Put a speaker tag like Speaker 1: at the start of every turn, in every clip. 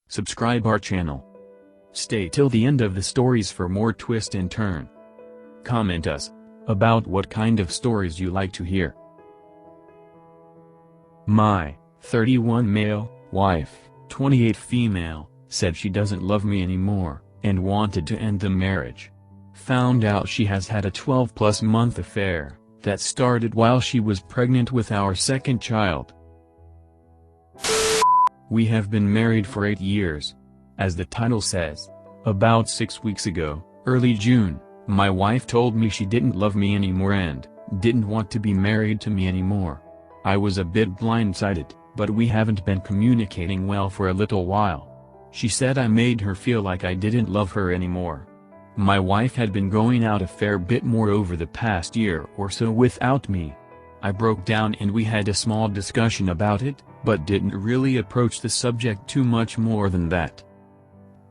Speaker 1: Subscribe our channel. Stay till the end of the stories for more twist and turn. Comment us about what kind of stories you like to hear. My 31 male wife, 28 female, said she doesn't love me anymore, and wanted to end the marriage. Found out she has had a 12+ month affair, that started while she was pregnant with our second child. We have been married for 8 years. As the title says, about 6 weeks ago, early June, my wife told me she didn't love me anymore and didn't want to be married to me anymore. I was a bit blindsided, but we haven't been communicating well for a little while. She said I made her feel like I didn't love her anymore. My wife had been going out a fair bit more over the past year or so without me. I broke down and we had a small discussion about it, but didn't really approach the subject too much more than that.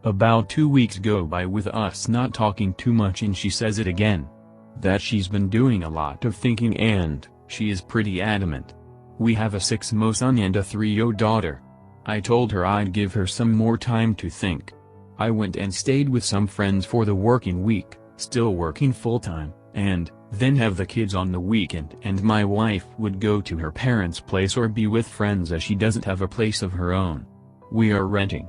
Speaker 1: About 2 weeks go by with us not talking too much and she says it again. That she's been doing a lot of thinking and she is pretty adamant. We have a 6-mo son and a 3-yo daughter. I told her I'd give her some more time to think. I went and stayed with some friends for the working week, still working full-time, and then have the kids on the weekend and my wife would go to her parents' place or be with friends as she doesn't have a place of her own. We are renting.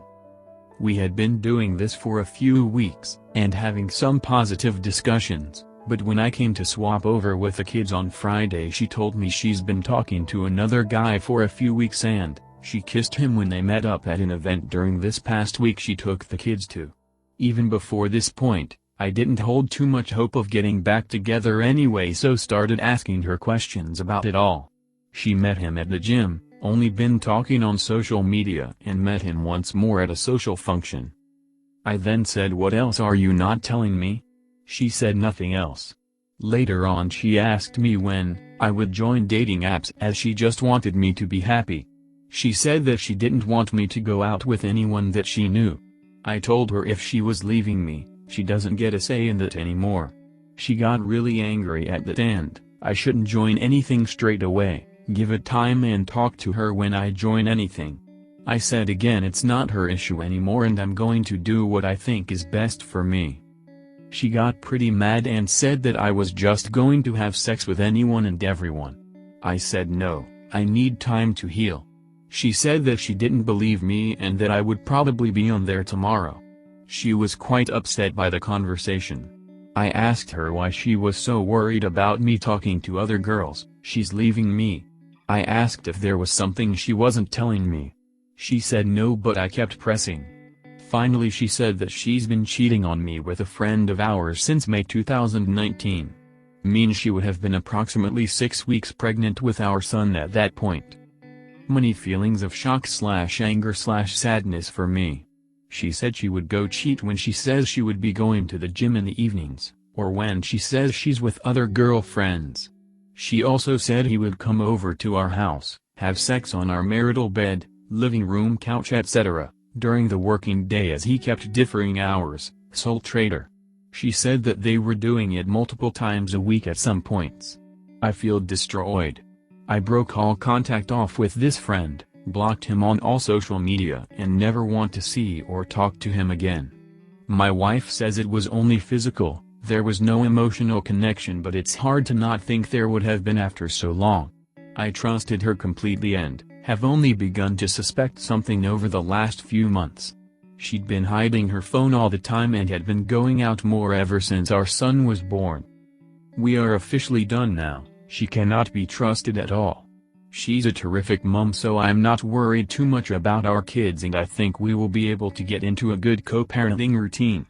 Speaker 1: We had been doing this for a few weeks, and having some positive discussions, but when I came to swap over with the kids on Friday she told me she's been talking to another guy for a few weeks and she kissed him when they met up at an event during this past week she took the kids to. Even before this point, I didn't hold too much hope of getting back together anyway, so started asking her questions about it all. She met him at the gym, only been talking on social media, and met him once more at a social function. I then said, "What else are you not telling me?" She said nothing else. Later on she asked me when I would join dating apps as she just wanted me to be happy. She said that she didn't want me to go out with anyone that she knew. I told her if she was leaving me, she doesn't get a say in that anymore. She got really angry at that and I shouldn't join anything straight away, give it time and talk to her when I join anything. I said again it's not her issue anymore and I'm going to do what I think is best for me. She got pretty mad and said that I was just going to have sex with anyone and everyone. I said no, I need time to heal. She said that she didn't believe me and that I would probably be on there tomorrow. She was quite upset by the conversation. I asked her why she was so worried about me talking to other girls. She's leaving me. I asked if there was something she wasn't telling me. She said no, but I kept pressing. Finally she said that she's been cheating on me with a friend of ours since May 2019. Means she would have been approximately 6 weeks pregnant with our son at that point. Many feelings of shock/anger/sadness for me. She said she would go cheat when she says she would be going to the gym in the evenings, or when she says she's with other girlfriends. She also said he would come over to our house, have sex on our marital bed, living room couch etc., during the working day as he kept differing hours, sole trader. She said that they were doing it multiple times a week at some points. I feel destroyed. I broke all contact off with this friend, blocked him on all social media and never want to see or talk to him again. My wife says it was only physical, there was no emotional connection, but it's hard to not think there would have been after so long. I trusted her completely and have only begun to suspect something over the last few months. She'd been hiding her phone all the time and had been going out more ever since our son was born. We are officially done now. She cannot be trusted at all. She's a terrific mom, so I'm not worried too much about our kids and I think we will be able to get into a good co-parenting routine.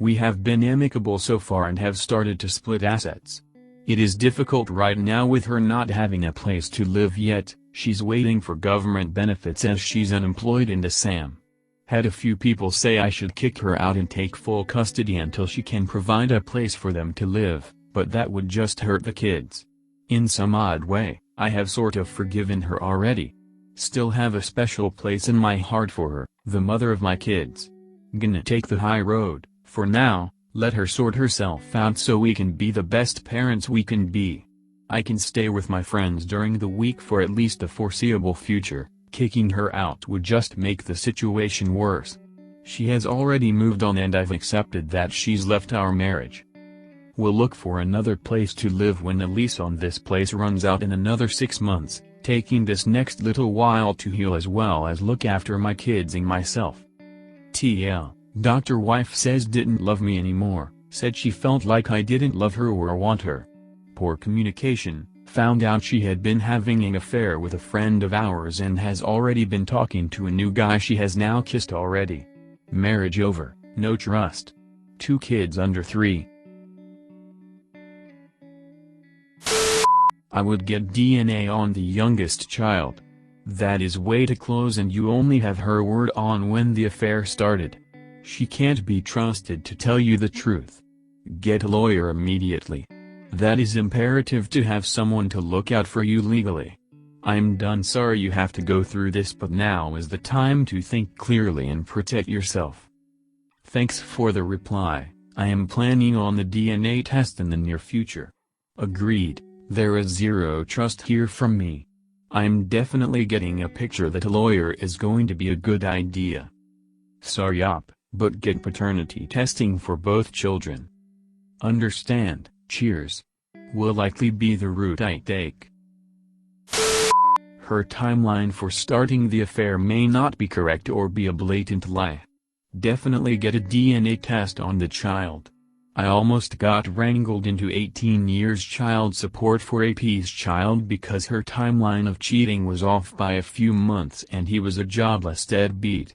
Speaker 1: We have been amicable so far and have started to split assets. It is difficult right now with her not having a place to live yet. She's waiting for government benefits as she's unemployed and a SAM. Had a few people say I should kick her out and take full custody until she can provide a place for them to live, but that would just hurt the kids. In some odd way, I have sort of forgiven her already. Still have a special place in my heart for her, the mother of my kids. Gonna take the high road, for now, let her sort herself out so we can be the best parents we can be. I can stay with my friends during the week for at least the foreseeable future, kicking her out would just make the situation worse. She has already moved on and I've accepted that she's left our marriage. We'll look for another place to live when the lease on this place runs out in another 6 months, taking this next little while to heal as well as look after my kids and myself. TL, Dr. Wife says didn't love me anymore, said she felt like I didn't love her or want her. Poor communication, found out she had been having an affair with a friend of ours and has already been talking to a new guy she has now kissed already. Marriage over, no trust. 2 kids under 3. I would get DNA on the youngest child. That is way too close and you only have her word on when the affair started. She can't be trusted to tell you the truth. Get a lawyer immediately. That is imperative to have someone to look out for you legally. I'm done. Sorry you have to go through this, but now is the time to think clearly and protect yourself. Thanks for the reply. I am planning on the DNA test in the near future. Agreed. There is zero trust here from me. I'm definitely getting a picture that a lawyer is going to be a good idea. Sorry but get paternity testing for both children. Understand, cheers. Will likely be the route I take. Her timeline for starting the affair may not be correct or be a blatant lie. Definitely get a DNA test on the child. I almost got wrangled into 18 years child support for AP's child because her timeline of cheating was off by a few months and he was a jobless deadbeat.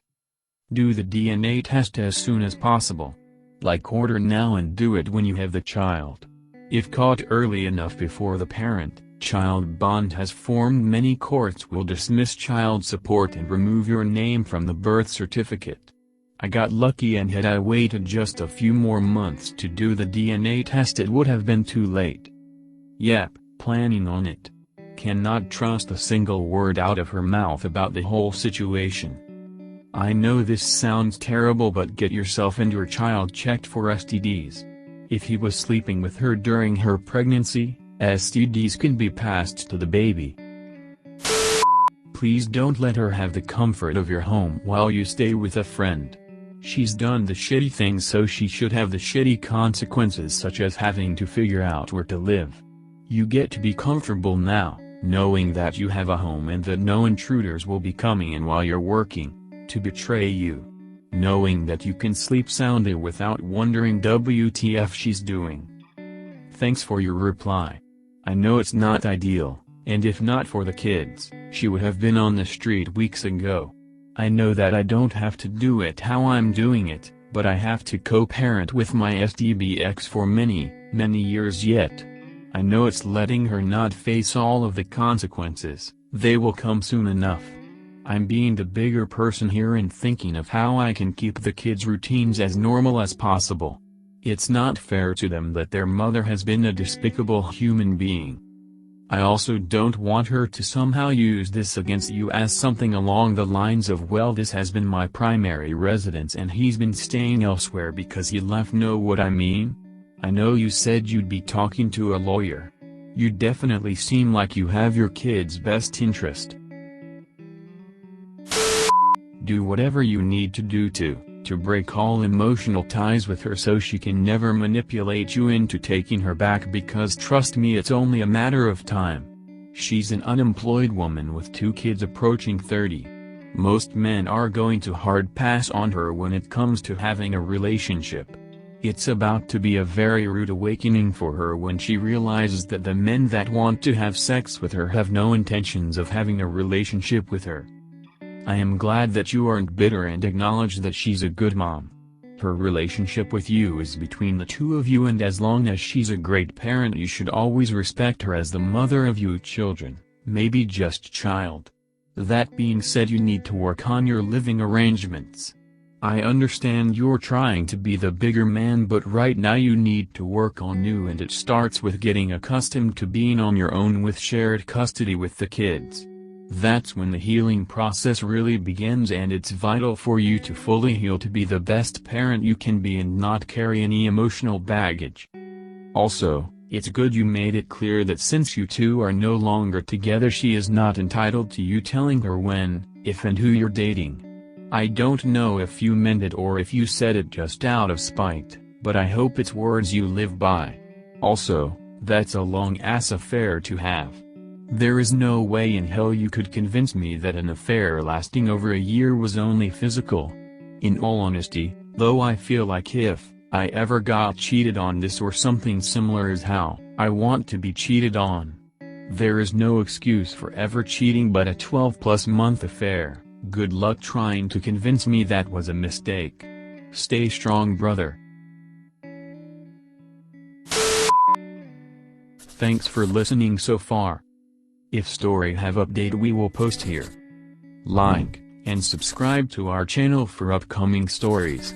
Speaker 1: Do the DNA test as soon as possible. Like order now and do it when you have the child. If caught early enough before the parent-child bond has formed, many courts will dismiss child support and remove your name from the birth certificate. I got lucky, and had I waited just a few more months to do the DNA test it would have been too late. Yep, planning on it. Cannot trust a single word out of her mouth about the whole situation. I know this sounds terrible, but get yourself and your child checked for STDs. If he was sleeping with her during her pregnancy, STDs can be passed to the baby. Please don't let her have the comfort of your home while you stay with a friend. She's done the shitty things, so she should have the shitty consequences, such as having to figure out where to live. You get to be comfortable now, knowing that you have a home and that no intruders will be coming in while you're working to betray you. Knowing that you can sleep soundly without wondering WTF she's doing. Thanks for your reply. I know it's not ideal, and if not for the kids, she would have been on the street weeks ago. I know that I don't have to do it how I'm doing it, but I have to co-parent with my SDBX for many years yet. I know it's letting her not face all of the consequences. They will come soon enough. I'm being the bigger person here and thinking of how I can keep the kids' routines as normal as possible. It's not fair to them that their mother has been a despicable human being. I also don't want her to somehow use this against you as something along the lines of, well, this has been my primary residence and he's been staying elsewhere because he left. Know what I mean? I know you said you'd be talking to a lawyer. You definitely seem like you have your kid's best interest. Do whatever you need to do to break all emotional ties with her so she can never manipulate you into taking her back, because trust me, it's only a matter of time. She's an unemployed woman with 2 kids approaching 30. Most men are going to hard pass on her when it comes to having a relationship. It's about to be a very rude awakening for her when she realizes that the men that want to have sex with her have no intentions of having a relationship with her. I am glad that you aren't bitter and acknowledge that she's a good mom. Her relationship with you is between the 2 of you, and as long as she's a great parent, you should always respect her as the mother of your children, maybe just child. That being said, you need to work on your living arrangements. I understand you're trying to be the bigger man, but right now you need to work on you, and it starts with getting accustomed to being on your own with shared custody with the kids. That's when the healing process really begins, and it's vital for you to fully heal to be the best parent you can be and not carry any emotional baggage. Also, it's good you made it clear that since you 2 are no longer together, she is not entitled to you telling her when if and who you're dating. I don't know if you meant it or if you said it just out of spite, but I hope it's words you live by. Also, that's a long-ass affair to have. There is no way in hell you could convince me that an affair lasting over a year was only physical. In all honesty, though, I feel like if I ever got cheated on this or something similar is how I want to be cheated on. There is no excuse for ever cheating but a 12+ month affair. Good luck trying to convince me that was a mistake. Stay strong, brother. Thanks for listening so far. If story have update we will post here. Like and subscribe to our channel for upcoming stories.